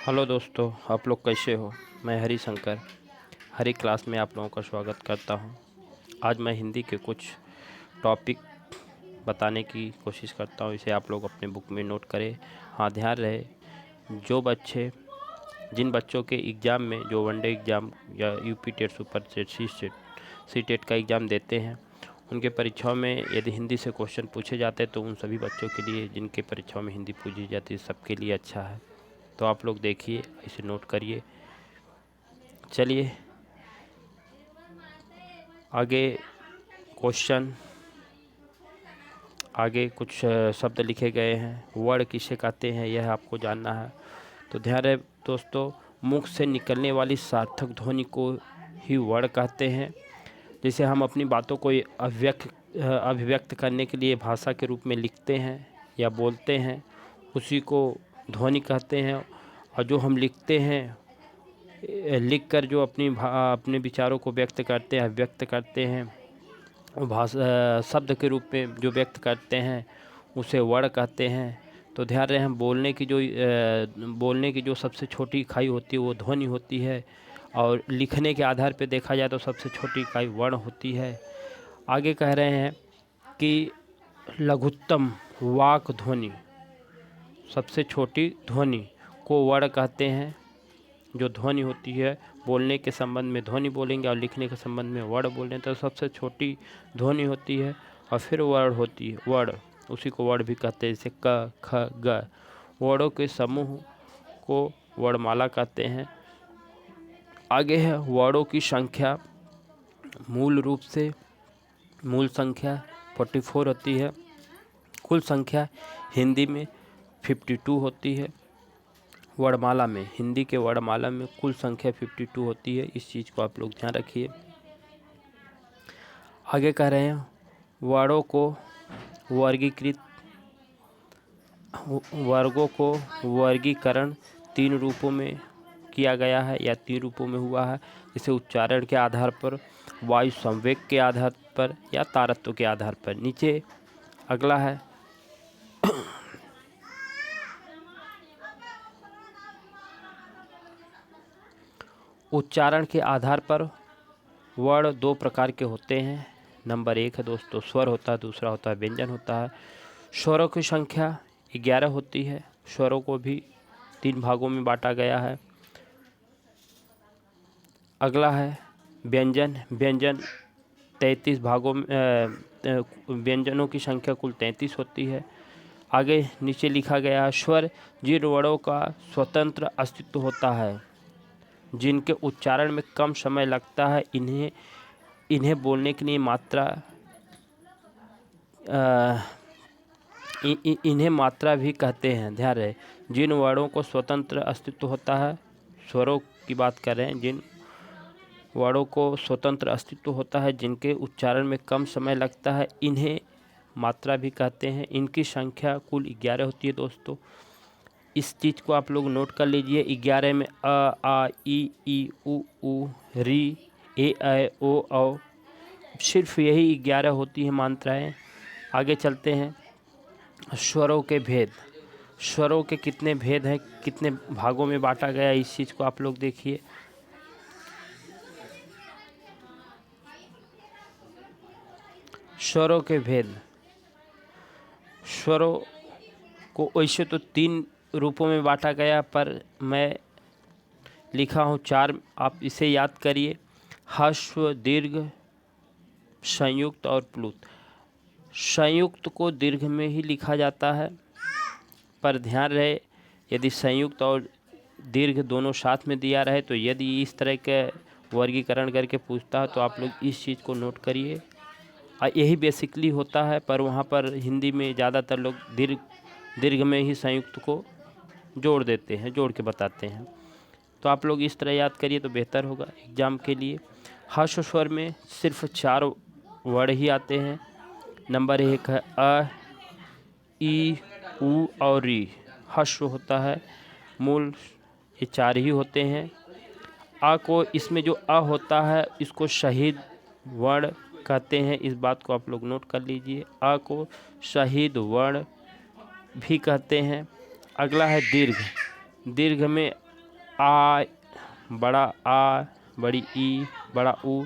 Hello दोस्तों, आप लोग कैसे हो। मैं हरी शंकर हरी क्लास में आप लोगों का स्वागत करता हूं। आज मैं हिंदी के कुछ टॉपिक बताने की कोशिश करता हूं। इसे आप लोग अपने बुक में नोट करें। हाँ, ध्यान रहे, जिन बच्चों के एग्ज़ाम में जो वनडे एग्ज़ाम या UP TET super TET C TET का एग्ज़ाम देते हैं, उनके परीक्षाओं में यदि हिंदी से क्वेश्चन पूछे जाते हैं तो उन सभी बच्चों के लिए जिनके परीक्षाओं में हिंदी पूछी जाती है, सबके लिए अच्छा है। तो आप लोग देखिए, इसे नोट करिए। चलिए क्वेश्चन आगे कुछ शब्द लिखे गए हैं। वर्ड किसे कहते हैं, यह आपको जानना है। तो ध्यान रहे दोस्तों, मुख से निकलने वाली सार्थक ध्वनि को ही वर्ड कहते हैं। जैसे हम अपनी बातों को अभिव्यक्त करने के लिए भाषा के रूप में लिखते हैं या बोलते हैं, उसी को ध्वनि कहते हैं। और जो हम लिखते हैं, लिखकर जो अपने विचारों को व्यक्त करते हैं, व्यक्त करते हैं, भाषा शब्द के रूप में जो व्यक्त करते हैं, उसे वर्ड कहते हैं। तो ध्यान रहे, हम बोलने की जो सबसे छोटी इकाई होती है वो ध्वनि होती है, और लिखने के आधार पर देखा जाए तो सबसे छोटी इकाई वर्ण होती है। आगे कह रहे हैं कि लघुत्तम वाक ध्वनि, सबसे छोटी ध्वनि को वर्ण कहते हैं। जो ध्वनि होती है, बोलने के संबंध में ध्वनि बोलेंगे और लिखने के संबंध में वर्ड बोलेंगे, तो सबसे छोटी ध्वनि होती है। और फिर वर्ड होती है, वर्ड, उसी को वर्ड भी कहते हैं। जैसे क, ख, ग, वर्डों के समूह को वर्णमाला कहते हैं। आगे है वर्डों की संख्या। मूल संख्या 44 होती है। कुल संख्या हिंदी में 52 होती है। वर्णमाला में, हिंदी के वर्णमाला में कुल संख्या 52 होती है। इस चीज़ को आप लोग ध्यान रखिए। आगे कह रहे हैं वर्गों को वर्गीकरण 3 रूपों में किया गया है या 3 रूपों में हुआ है। जैसे उच्चारण के आधार पर, वायु संवेग के आधार पर या तारत्व के आधार पर। नीचे अगला है उच्चारण के आधार पर वर्ण 2 प्रकार के होते हैं। नंबर 1 है दोस्तों स्वर होता है, दूसरा होता है व्यंजन होता है। स्वरों की संख्या 11 होती है। स्वरों को भी 3 भागों में बांटा गया है। अगला है व्यंजन। 33 भागों में, व्यंजनों की संख्या कुल 33 होती है। आगे नीचे लिखा गया है स्वर जिन वर्णों का स्वतंत्र अस्तित्व होता है, जिनके उच्चारण में कम समय लगता है, इन्हें बोलने के लिए इन्हें मात्रा भी कहते हैं। ध्यान रहे, जिन वर्णों को स्वतंत्र अस्तित्व होता है, स्वरों की बात कर रहे हैं, जिन वर्णों को स्वतंत्र अस्तित्व होता है, जिनके उच्चारण में कम समय लगता है, इन्हें मात्रा भी कहते हैं। इनकी संख्या कुल 11 होती है दोस्तों। इस चीज़ को आप लोग नोट कर लीजिए। 11 में अ, आ, ई, उ, री, ए, ऐ, ओ, औ, सिर्फ यही 11 होती है मात्राएं। आगे चलते हैं स्वरों के भेद। स्वरों के कितने भेद हैं, कितने भागों में बांटा गया, इस चीज़ को आप लोग देखिए। स्वरों के भेद, स्वरों को वैसे तो 3 रूपों में बांटा गया, पर मैं लिखा हूँ 4। आप इसे याद करिए। ह्रस्व, दीर्घ, संयुक्त और प्लुत। संयुक्त को दीर्घ में ही लिखा जाता है, पर ध्यान रहे यदि संयुक्त और दीर्घ दोनों साथ में दिया रहे, तो यदि इस तरह के वर्गीकरण करके पूछता है तो आप लोग इस चीज़ को नोट करिए। यही बेसिकली होता है, पर वहाँ पर हिंदी में ज़्यादातर लोग दीर्घ में ही संयुक्त को जोड़ देते हैं, जोड़ के बताते हैं। तो आप लोग इस तरह याद करिए तो बेहतर होगा एग्ज़ाम के लिए। ह्रस्व स्वर में सिर्फ 4 वर्ड ही आते हैं। नंबर 1 है अ, ई, उ और री। ह्रस्व होता है, मूल ये 4 ही होते हैं। आ को, इसमें जो अ होता है इसको शहीद वर्ण कहते हैं। इस बात को आप लोग नोट कर लीजिए। अ को शहीद वर्ण भी कहते हैं। अगला है दीर्घ। दीर्घ में आ, बड़ा आ, बड़ी ई, बड़ा ऊ,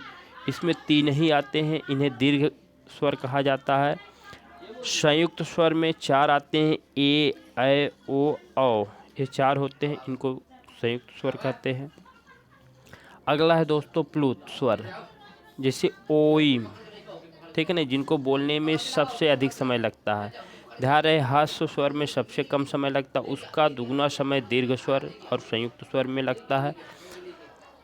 इसमें 3 ही आते हैं, इन्हें दीर्घ स्वर कहा जाता है। संयुक्त स्वर में 4 आते हैं, ए, ऐ, ओ, औ, ये 4 होते हैं, इनको संयुक्त स्वर कहते हैं। अगला है दोस्तों प्लुत स्वर, जैसे ओइम, ठीक है ना, जिनको बोलने में सबसे अधिक समय लगता है। ध्यान रहे ह्रस्व स्वर में सबसे कम समय लगता है, उसका दुगुना समय दीर्घ स्वर और संयुक्त स्वर में लगता है।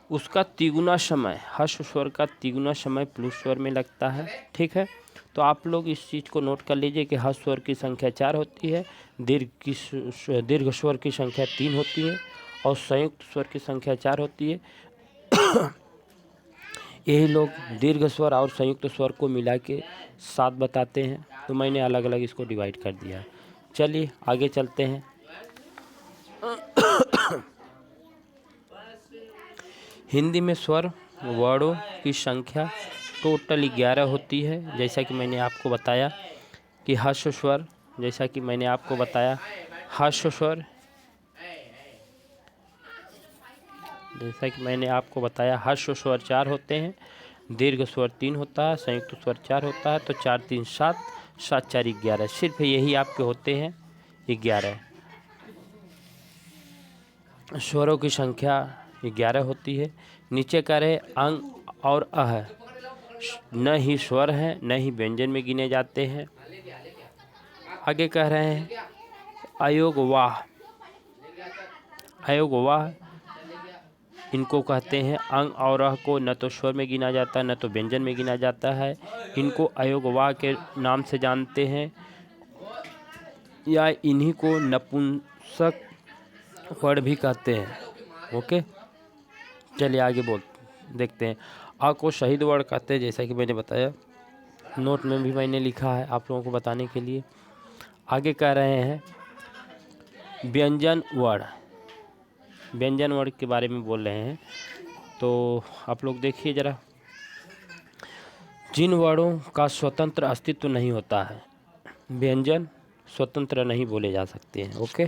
उसका तिगुना समय, ह्रस्व स्वर का तिगुना समय प्लुत स्वर में लगता है। ठीक है, तो आप लोग इस चीज़ को नोट कर लीजिए कि ह्रस्व स्वर की संख्या 4 होती है, दीर्घ स्वर की संख्या 3 होती है और संयुक्त स्वर की संख्या 4 होती है। यही लोग दीर्घ स्वर और संयुक्त स्वर को मिला के 7 बताते हैं, तो मैंने अलग अलग इसको डिवाइड कर दिया। चलिए आगे चलते हैं। हिंदी में स्वर वर्णों की संख्या टोटल 11 होती है। जैसा कि मैंने आपको बताया कि ह्रस्व स्वर, ह्रस्व स्वर 4 होते हैं, दीर्घ स्वर 3 होता है, संयुक्त स्वर 4 होता है, तो 4 3 7, 7 4 11, सिर्फ यही आपके होते हैं 11। स्वरों की संख्या 11 होती है। नीचे कह रहे अंग और अह न ही स्वर हैं न ही व्यंजन में गिने जाते हैं। आगे कह रहे हैं अयोग वाह, इनको कहते हैं अंग और अह को न तो स्वर में गिना जाता है न तो व्यंजन में गिना जाता है। इनको अयोग वाह के नाम से जानते हैं या इन्हीं को नपुंसक वर्ण भी कहते हैं। ओके, चलिए आगे देखते हैं। आ को शहीद वर्ण कहते हैं, जैसा कि मैंने बताया, नोट में भी मैंने लिखा है आप लोगों को बताने के लिए। आगे कह रहे हैं व्यंजन वर्ण के बारे में बोल रहे हैं, तो आप लोग देखिए जरा। जिन वर्णों का स्वतंत्र अस्तित्व नहीं होता है, व्यंजन स्वतंत्र नहीं बोले जा सकते हैं। ओके,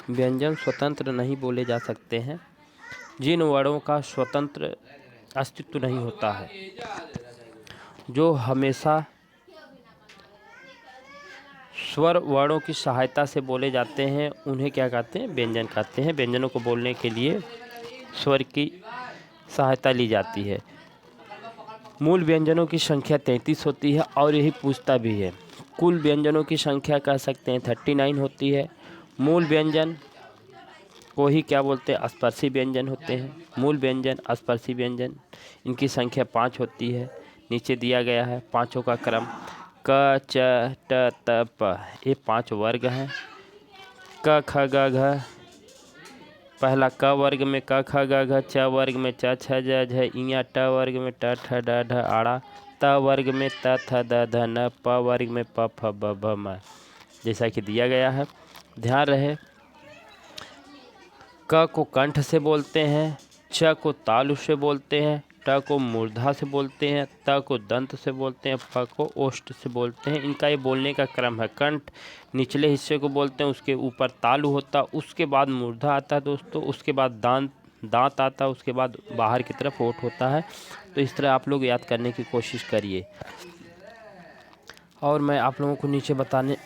व्यंजन स्वतंत्र नहीं बोले जा सकते हैं। जिन वर्णों का स्वतंत्र अस्तित्व नहीं होता है, जो हमेशा स्वर वर्णों की सहायता से बोले जाते हैं, उन्हें क्या कहते हैं? व्यंजन कहते हैं। व्यंजनों को बोलने के लिए स्वर की सहायता ली जाती है। मूल व्यंजनों की संख्या 33 होती है और यही पूछता भी है। कुल व्यंजनों की संख्या कह सकते हैं 39 होती है। मूल व्यंजन को ही क्या बोलते हैं? स्पर्शी व्यंजन होते हैं। मूल व्यंजन, स्पर्शी व्यंजन, इनकी संख्या 5 होती है। नीचे दिया गया है पाँचों का क्रम। क, च, ट, त, प, ये 5 वर्ग हैं। क, ख, ग, घ, पहला क वर्ग में क, ख, ग, घ, च वर्ग में च, छ, ज, झ, इया, ट वर्ग में ट, ठ, ड, ढ, आड़ा, त वर्ग में त, थ, द, ध, न, प वर्ग में प, फ, ब, भ, म, जैसा कि दिया गया है। ध्यान रहे क को कंठ से बोलते हैं, च को तालु से बोलते हैं, ट को मूर्धा से बोलते हैं, त को दंत से बोलते हैं, प को ओष्ठ से बोलते हैं। इनका ये बोलने का क्रम है। कंठ निचले हिस्से को बोलते हैं, उसके ऊपर तालु होता, उसके बाद मूर्धा आता है दोस्तों, उसके बाद दांत आता है, उसके बाद बाहर की तरफ ओठ होता है। तो इस तरह आप लोग याद करने की कोशिश करिए। और मैं आप लोगों को नीचे बताने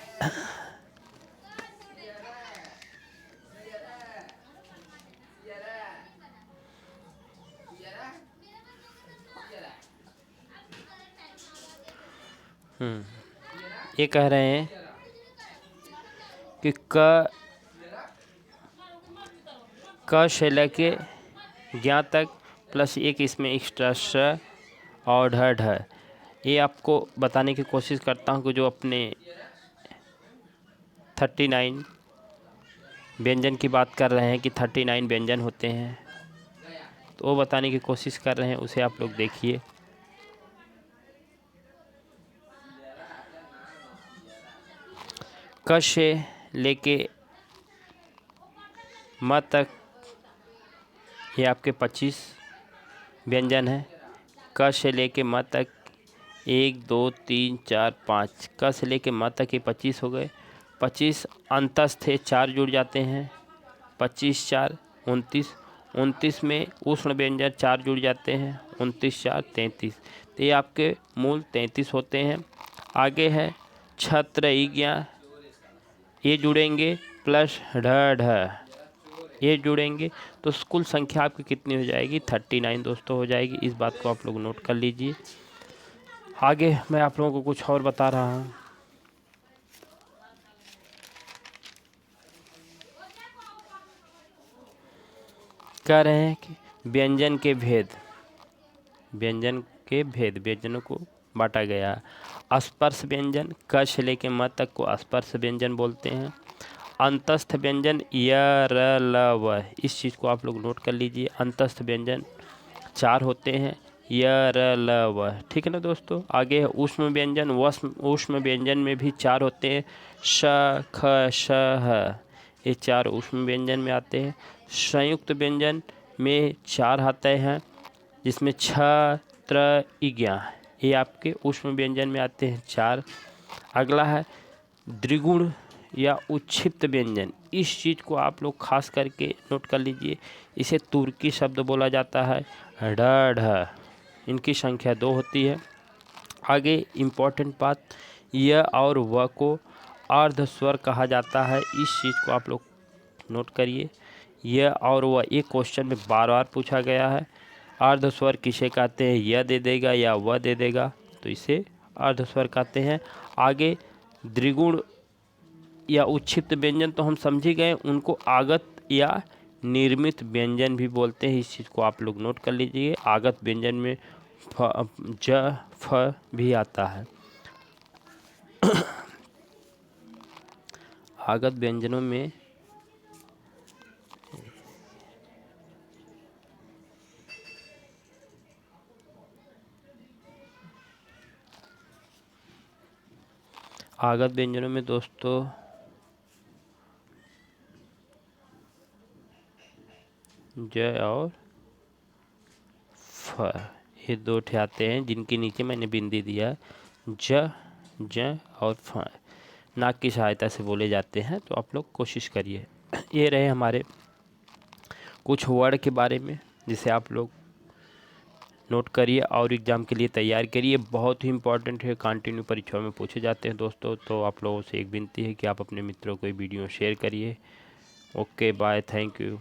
ये कह रहे हैं कि क से लेके ज्ञ तक प्लस एक इसमें एक्स्ट्रा स और ढ। ये आपको बताने की कोशिश करता हूँ कि जो अपने 39 व्यंजन की बात कर रहे हैं कि 39 व्यंजन होते हैं, तो वो बताने की कोशिश कर रहे हैं, उसे आप लोग देखिए। क से लेके म तक ये आपके 25 व्यंजन हैं। क से लेके म तक 1 2 3 4 5, क से लेके म तक ये 25 हो गए। 25 अंतस्थ है, 4 जुड़ जाते हैं, 25 4 29, 29 में उष्ण व्यंजन 4 जुड़ जाते हैं, 29 4 33। तो ये आपके मूल 33 होते हैं। आगे है छत्र इज्ञा, ये जुड़ेंगे प्लस ढ ढ, ये जुड़ेंगे तो कुल संख्या आपकी कितनी हो जाएगी? 39 दोस्तों हो जाएगी। इस बात को आप लोग नोट कर लीजिए। आगे मैं आप लोगों को कुछ और बता रहा हूँ। कह रहे हैं कि व्यंजन के भेद, व्यंजनों को बांटा गया। स्पर्श व्यंजन, क से लेके म तक को स्पर्श व्यंजन बोलते हैं। अंतस्थ व्यंजन य र ल व, इस चीज़ को आप लोग नोट कर लीजिए। अंतस्थ व्यंजन 4 होते हैं, य र ल व, ठीक है ना दोस्तों। आगे है ऊष्म व्यंजन, ऊष्म व्यंजन में भी 4 होते हैं, श ख श ह, ये 4 ऊष्म व्यंजन में आते हैं। संयुक्त व्यंजन में 4 आते हैं, जिसमें छ त्र इज्ञा, ये आपके ऊष्म व्यंजन में आते हैं 4। अगला है द्विगुण या उच्छिप्त व्यंजन, इस चीज़ को आप लोग खास करके नोट कर लीजिए। इसे तुर्की शब्द बोला जाता है, ढ ढ, इनकी संख्या 2 होती है। आगे इम्पोर्टेंट बात, य और व को अर्ध स्वर कहा जाता है, इस चीज़ को आप लोग नोट करिए। य और व, एक क्वेश्चन में बार बार पूछा गया है। अर्ध स्वर किसे कहते हैं? य दे देगा या व दे देगा, तो इसे अर्ध स्वर कहते हैं। आगे द्विगुण या उच्छिप्त व्यंजन तो हम समझ ही गए, उनको आगत या निर्मित व्यंजन भी बोलते हैं, इस चीज़ को आप लोग नोट कर लीजिए। आगत व्यंजन में ज फ भी आता है। आगत व्यंजनों में दोस्तों ज और फ, ये 2 ठे आते हैं, जिनके नीचे मैंने बिंदी दिया। ज और फ नाक की सहायता से बोले जाते हैं, तो आप लोग कोशिश करिए। ये रहे हमारे कुछ वर्ड के बारे में, जिसे आप लोग नोट करिए और एग्ज़ाम के लिए तैयार करिए। बहुत ही इंपॉर्टेंट है, कंटिन्यू परीक्षाओं में पूछे जाते हैं दोस्तों। तो आप लोगों से एक विनती है कि आप अपने मित्रों को ये वीडियो शेयर करिए। Okay bye, thank you.